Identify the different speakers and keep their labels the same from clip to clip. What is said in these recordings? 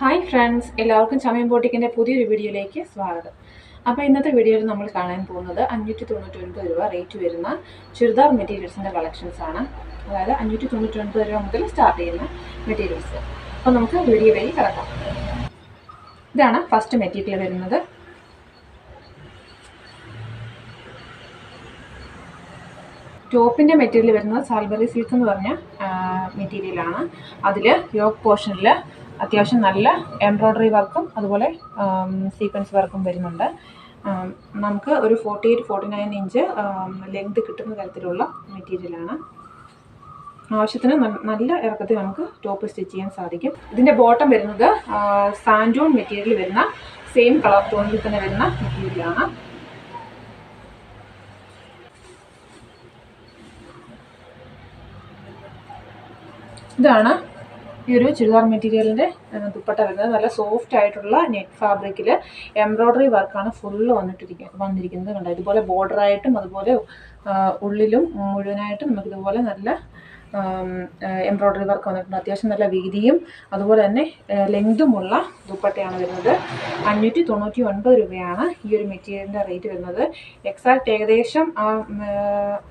Speaker 1: Hi friends, എല്ലാവർക്കും ചമയം ബോട്ടിക്കിൻ്റെ പുതിയൊരു വീഡിയോയിലേക്ക് സ്വാഗതം. അപ്പോൾ ഇന്നത്തെ വീഡിയോയിൽ നമ്മൾ കാണാൻ പോകുന്നത് 599 രൂപ റേറ്റ് വരുന്ന ചുരിദാർ മെറ്റീരിയൽസിൻ്റെ കളക്ഷൻസ് ആണ്. അതായത് 599 രൂപ മുതൽ സ്റ്റാർട്ട് ചെയ്യുന്ന മെറ്റീരിയൽസ്. അപ്പോൾ നമുക്ക് വീഡിയോയിലേക്ക് കിടക്കാം. ഇതാണ് ഫസ്റ്റ് മെറ്റീരിയൽ വരുന്നത്. ടോപ്പിൻ്റെ മെറ്റീരിയൽ വരുന്നത് സാൽബറി സിൽക്ക് എന്ന് പറഞ്ഞ മെറ്റീരിയലാണ്. അതിൽ യോക്ക് പോർഷനിൽ അത്യാവശ്യം നല്ല എംബ്രോയ്ഡറി വർക്കും അതുപോലെ സീക്വൻസ് വർക്കും വരുന്നുണ്ട്. നമുക്ക് ഒരു 48-49 ഇഞ്ച് ലെങ്ത് കിട്ടുന്ന തരത്തിലുള്ള മെറ്റീരിയലാണ്. ആവശ്യത്തിന് നല്ല ഇറക്കത്തിൽ നമുക്ക് ടോപ്പ് സ്റ്റിച്ച് ചെയ്യാൻ സാധിക്കും. ഇതിൻ്റെ ബോട്ടം വരുന്നത് സാൻഡൂൺ മെറ്റീരിയൽ വരുന്ന സെയിം കളർ ടോണിൽ തന്നെ വരുന്ന മെറ്റീരിയലാണ്. ഇതാണ് ഈ ഒരു ചുരിദാർ മെറ്റീരിയലിൻ്റെ ദുപ്പട്ട വരുന്നത്. നല്ല സോഫ്റ്റ് ആയിട്ടുള്ള നെറ്റ് ഫാബ്രിക്കിൽ എംബ്രോയ്ഡറി വർക്കാണ് ഫുള്ള് വന്നിരിക്കുന്നത്. കണ്ടോ, ഇതുപോലെ ബോർഡറായിട്ടും അതുപോലെ ഉള്ളിലും മുഴുവനായിട്ടും നമുക്കിതുപോലെ നല്ല എംബ്രോയ്ഡറി വർക്ക് വന്നിട്ടുണ്ട്. അത്യാവശ്യം നല്ല വീതിയും അതുപോലെ തന്നെ ലെങ്തുമുള്ള ദുപ്പട്ടയാണ് വരുന്നത്. 599 രൂപയാണ് ഈ ഒരു മെറ്റീരിയലിൻ്റെ റേറ്റ് വരുന്നത്. എക്സാക്റ്റ് ഏകദേശം ആ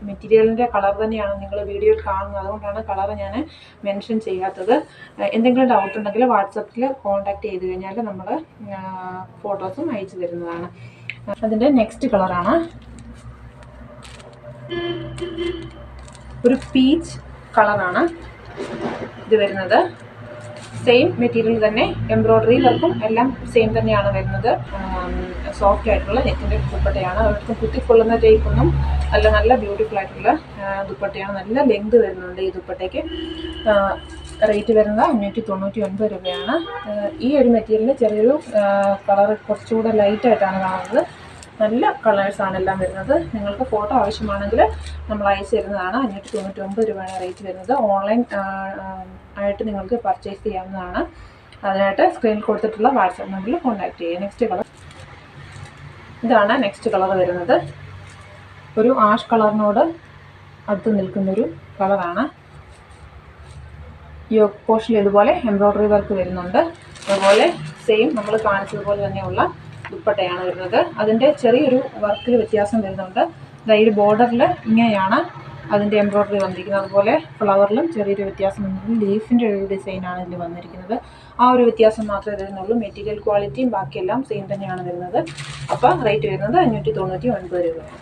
Speaker 1: മെറ്റീരിയലിൻ്റെ കളർ തന്നെയാണ് നിങ്ങൾ വീഡിയോയിൽ കാണുന്നത്. അതുകൊണ്ടാണ് കളർ ഞാൻ മെൻഷൻ ചെയ്യാത്തത്. എന്തെങ്കിലും ഡൗട്ട് ഉണ്ടെങ്കിൽ വാട്സപ്പിൽ കോൺടാക്ട് ചെയ്ത് കഴിഞ്ഞാൽ നമ്മൾ ഫോട്ടോസും അയച്ചു തരുന്നതാണ്. അതിൻ്റെ നെക്സ്റ്റ് കളറാണ് ഒരു പീച്ച് കളറാണ് ഇത് വരുന്നത്. സെയിം മെറ്റീരിയൽ തന്നെ എംബ്രോയ്ഡറി വർക്കും എല്ലാം സെയിം തന്നെയാണ് വരുന്നത്. സോഫ്റ്റ് ആയിട്ടുള്ള നെറ്റിൻ്റെ ദുപ്പട്ടയാണ്. അവർക്ക് കുത്തിക്കൊള്ളുന്ന ടൈപ്പൊന്നും അല്ല, നല്ല ബ്യൂട്ടിഫുൾ ആയിട്ടുള്ള ദുപ്പട്ടയാണ്. നല്ല ലെങ്ത് വരുന്നുണ്ട് ഈ ദുപ്പട്ടയ്ക്ക്. റേറ്റ് വരുന്നത് 599 രൂപയാണ്. ഈ ഒരു മെറ്റീരിയലിന് ചെറിയൊരു കളർ കുറച്ചുകൂടെ ലൈറ്റായിട്ടാണ് കാണുന്നത്. നല്ല കളേഴ്സാണ് എല്ലാം വരുന്നത്. നിങ്ങൾക്ക് ഫോട്ടോ ആവശ്യമാണെങ്കിൽ നമ്മൾ അയച്ചു തരുന്നതാണ്. 599 രൂപയാണ് റേറ്റ് വരുന്നത്. ഓൺലൈൻ ആയിട്ട് നിങ്ങൾക്ക് പർച്ചേസ് ചെയ്യാവുന്നതാണ്. അതിനായിട്ട് സ്ക്രീനിൽ കൊടുത്തിട്ടുള്ള വാട്സാപ്പ് നമ്പറിൽ കോൺടാക്ട് ചെയ്യുക. നെക്സ്റ്റ് കളർ ഇതാണ്. നെക്സ്റ്റ് കളർ വരുന്നത് ഒരു ആഷ് കളറിനോട് അടുത്ത് നിൽക്കുന്നൊരു കളറാണ്. യോക്ക് പോർഷനിൽ ഇതുപോലെ എംബ്രോയ്ഡറി വർക്ക് വരുന്നുണ്ട്. അതുപോലെ സെയിം നമ്മൾ കാണിച്ചതുപോലെ തന്നെയുള്ള ദുപ്പട്ടയാണ് വരുന്നത്. അതിൻ്റെ ചെറിയൊരു വർക്കിൽ വ്യത്യാസം വരുന്നുണ്ട്. അതായത് ബോർഡറിൽ ഇങ്ങനെയാണ് അതിൻ്റെ എംബ്രോയ്ഡറി വന്നിരിക്കുന്നത്. അതുപോലെ ഫ്ലവറിലും ചെറിയൊരു വ്യത്യാസം വന്നിരിക്കുന്നത്. ലീഫിൻ്റെ ഒരു ഡിസൈനാണ് ഇതിൽ വന്നിരിക്കുന്നത്. ആ ഒരു വ്യത്യാസം മാത്രമേ വരുന്നുള്ളൂ. മെറ്റീരിയൽ ക്വാളിറ്റിയും ബാക്കിയെല്ലാം സെയിം തന്നെയാണ് വരുന്നത്. അപ്പോൾ റേറ്റ് വരുന്നത് 599 രൂപയാണ്.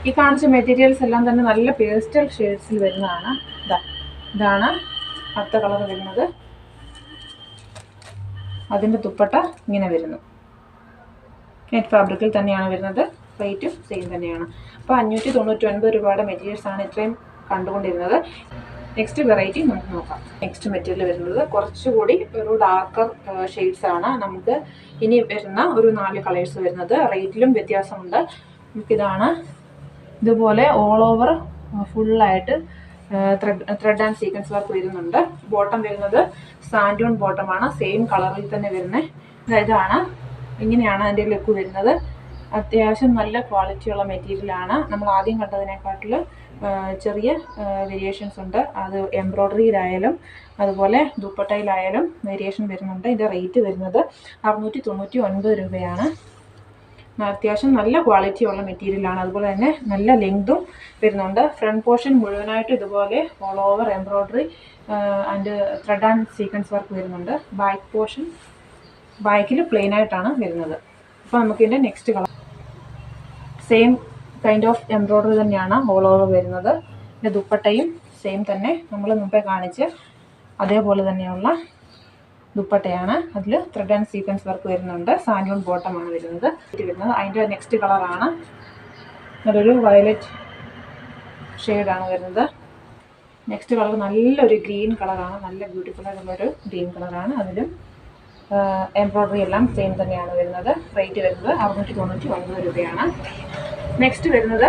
Speaker 1: ഈ കാണിച്ച മെറ്റീരിയൽസ് എല്ലാം തന്നെ നല്ല പേസ്റ്റൽ ഷെയ്ഡ്സിൽ വരുന്നതാണ്. ഇതാണ് അടുത്ത കളർ വരുന്നത്. അതിൻ്റെ ദുപ്പട്ട ഇങ്ങനെ വരുന്നു. നെറ്റ് ഫാബ്രിക്കിൽ തന്നെയാണ് വരുന്നത്. റേറ്റും സെയിം തന്നെയാണ്. അപ്പോൾ 599 രൂപയുടെ മെറ്റീരിയൽസാണ് ഇത്രയും കണ്ടുകൊണ്ടിരുന്നത്. നെക്സ്റ്റ് വെറൈറ്റി നമുക്ക് നോക്കാം. നെക്സ്റ്റ് മെറ്റീരിയൽ വരുന്നത് കുറച്ചുകൂടി ഒരു ഡാർക്കർ ഷെയ്ഡ്സാണ്. നമുക്ക് ഇനി വരുന്ന ഒരു 4 കളേഴ്സ് വരുന്നത്. റേറ്റിലും വ്യത്യാസമുണ്ട്. നമുക്കിതാണ് ഇതുപോലെ ഓൾ ഓവർ ഫുള്ളായിട്ട് ത്രെഡ് ആൻഡ് സീക്വൻസ് വർക്ക് വരുന്നുണ്ട്. ബോട്ടം വരുന്നത് സാൻഡൂൺ ബോട്ടമാണ്. സെയിം കളറിൽ തന്നെ വരുന്നത്. ഇതാണ് ഇങ്ങനെയാണ് അതിൻ്റെ ലുക്ക് വരുന്നത്. അത്യാവശ്യം നല്ല ക്വാളിറ്റിയുള്ള മെറ്റീരിയലാണ്. നമ്മൾ ആദ്യം കണ്ടതിനെക്കാട്ടിൽ ചെറിയ വേരിയേഷൻസ് ഉണ്ട്. അത് എംബ്രോയ്ഡറിയിലായാലും അതുപോലെ ദുപ്പട്ടയിലായാലും വേരിയേഷൻ വരുന്നുണ്ട്. ഇതിൻ്റെ റേറ്റ് വരുന്നത് 699 രൂപയാണ്. അത്യാവശ്യം നല്ല ക്വാളിറ്റിയുള്ള മെറ്റീരിയലാണ്. അതുപോലെ തന്നെ നല്ല ലെങ്തും വരുന്നുണ്ട്. ഫ്രണ്ട് പോർഷൻ മുഴുവനായിട്ട് ഇതുപോലെ all over embroidery and thread and sequence work വരുന്നുണ്ട്. ബാക്ക് പോർഷൻ ബാക്കിൽ പ്ലെയിൻ ആയിട്ടാണ് വരുന്നത്. അപ്പോൾ നമുക്കിതിൻ്റെ next colour same kind of embroidery തന്നെയാണ് ഓൾ ഓവർ വരുന്നത്. ഇതിൻ്റെ ദുപ്പട്ടയും സെയിം തന്നെ നമ്മൾ മുമ്പേ കാണിച്ച് അതേപോലെ തന്നെയുള്ള ദുപ്പട്ടയാണ്. അതിൽ ത്രെഡ് ആൻഡ് സീക്വൻസ് വർക്ക് വരുന്നുണ്ട്. സാൻഡൂൺ ബോട്ടമാണ് വരുന്നത്. അതിൻ്റെ നെക്സ്റ്റ് കളറാണ് നല്ലൊരു വയലറ്റ് ഷെയ്ഡാണ് വരുന്നത്. നെക്സ്റ്റ് കളർ നല്ലൊരു ഗ്രീൻ കളറാണ്. നല്ല ബ്യൂട്ടിഫുൾ ആയിട്ടുള്ളൊരു ഗ്രീൻ കളറാണ്. അതിലും എംബ്രോയ്ഡറി എല്ലാം സെയിം തന്നെയാണ് വരുന്നത്. റേറ്റ് വരുന്നത് 699 രൂപയാണ്. നെക്സ്റ്റ് വരുന്നത്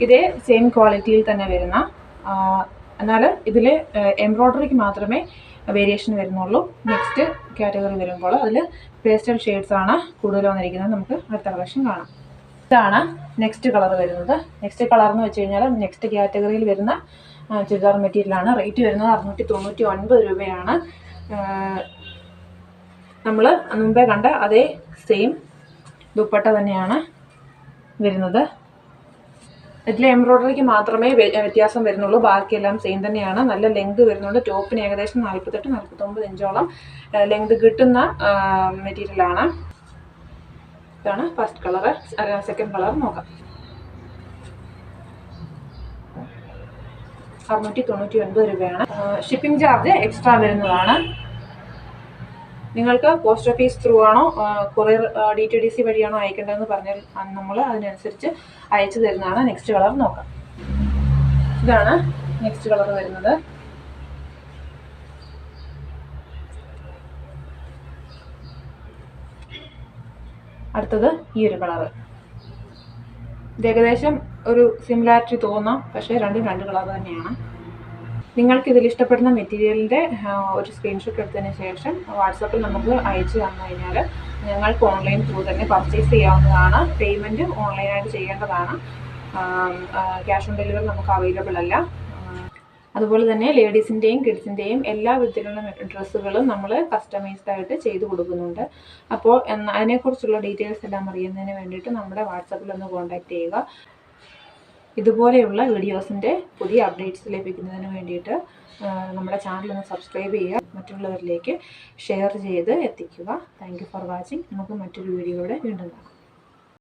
Speaker 1: ഇതേ സെയിം ക്വാളിറ്റിയിൽ തന്നെ വരുന്ന, എന്നാൽ ഇതിൽ എംബ്രോയ്ഡറിക്ക് മാത്രമേ വേരിയേഷൻ വരുന്നുള്ളൂ. നെക്സ്റ്റ് കാറ്റഗറി വരുമ്പോൾ അതിൽ പേസ്റ്റൽ ഷെയ്ഡ്സാണ് കൂടുതൽ വന്നിരിക്കുന്നത്. നമുക്ക് അടുത്ത കളക്ഷൻ കാണാം. ഇതാണ് നെക്സ്റ്റ് കളർ വരുന്നത്. നെക്സ്റ്റ് കളർ എന്ന് വെച്ച് കഴിഞ്ഞാൽ നെക്സ്റ്റ് കാറ്റഗറിയിൽ വരുന്ന ചുരിദാർ മെറ്റീരിയലാണ്. റേറ്റ് വരുന്നത് 699 രൂപയാണ്. നമ്മൾ മുമ്പേ കണ്ട അതേ സെയിം ദുപ്പട്ട തന്നെയാണ് വരുന്നത്. ഇതിൽ എംബ്രോയ്ഡറിക്ക് മാത്രമേ വ്യത്യാസം വരുന്നുള്ളൂ, ബാക്കിയെല്ലാം സെയിം തന്നെയാണ്. നല്ല ലെങ്ത് വരുന്നുണ്ട്. ടോപ്പിന് ഏകദേശം 48-49 ഇഞ്ചോളം ലെങ്ത് കിട്ടുന്ന മെറ്റീരിയലാണ്. ഇതാണ് ഫസ്റ്റ് കളറ്. സെക്കൻഡ് കളർ നോക്കാം. 699 രൂപയാണ്. ഷിപ്പിംഗ് ചാർജ് എക്സ്ട്രാ വരുന്നതാണ്. നിങ്ങൾക്ക് പോസ്റ്റ് ഓഫീസ് ത്രൂ ആണോ കൊറിയർ DTDC വഴിയാണോ അയക്കേണ്ടതെന്ന് പറഞ്ഞാൽ നമ്മൾ അതിനനുസരിച്ച് അയച്ചു തരുന്നതാണ്. നെക്സ്റ്റ് കളർ നോക്കാം. ഇതാണ് നെക്സ്റ്റ് കളർ വരുന്നത്. അടുത്തത് ഈ ഒരു കളറ്. ഇത് ഏകദേശം ഒരു സിമിലാരിറ്റി തോന്നാം, പക്ഷേ രണ്ടും രണ്ട് കളർ തന്നെയാണ്. നിങ്ങൾക്ക് ഇതിൽ ഇഷ്ടപ്പെടുന്ന മെറ്റീരിയലിൻ്റെ ഒരു സ്ക്രീൻഷോട്ട് എടുത്തതിന് ശേഷം വാട്സാപ്പിൽ നമുക്ക് അയച്ചു തന്നു കഴിഞ്ഞാൽ ഞങ്ങൾക്ക് ഓൺലൈൻ ത്രൂ തന്നെ പർച്ചേസ് ചെയ്യാവുന്നതാണ്. പേയ്മെൻറ്റ് ഓൺലൈനായിട്ട് ചെയ്യേണ്ടതാണ്. ക്യാഷ് ഓൺ ഡെലിവറി നമുക്ക് അവൈലബിൾ അല്ല. അതുപോലെ തന്നെ ലേഡീസിൻ്റെയും കിഡ്സിൻ്റെയും എല്ലാ വിധത്തിലുള്ള ഡ്രസ്സുകളും നമ്മൾ കസ്റ്റമൈസ്ഡ് ആയിട്ട് ചെയ്തു കൊടുക്കുന്നുണ്ട്. അപ്പോൾ അതിനെക്കുറിച്ചുള്ള ഡീറ്റെയിൽസ് എല്ലാം അറിയുന്നതിന് വേണ്ടിയിട്ട് നമ്മുടെ വാട്സാപ്പിൽ ഒന്ന് കോൺടാക്റ്റ് ചെയ്യുക. ഇതുപോലെയുള്ള വീഡിയോസിൻ്റെ പുതിയ അപ്ഡേറ്റ്സ് ലഭിക്കുന്നതിന് വേണ്ടിയിട്ട് നമ്മുടെ ചാനൽ ഒന്ന് സബ്സ്ക്രൈബ് ചെയ്യുക, മറ്റുള്ളവരിലേക്ക് ഷെയർ ചെയ്ത് എത്തിക്കുക. Thank you for watching. നമുക്ക് മറ്റൊരു വീഡിയോയുടെ വീണ്ടും കാണാം.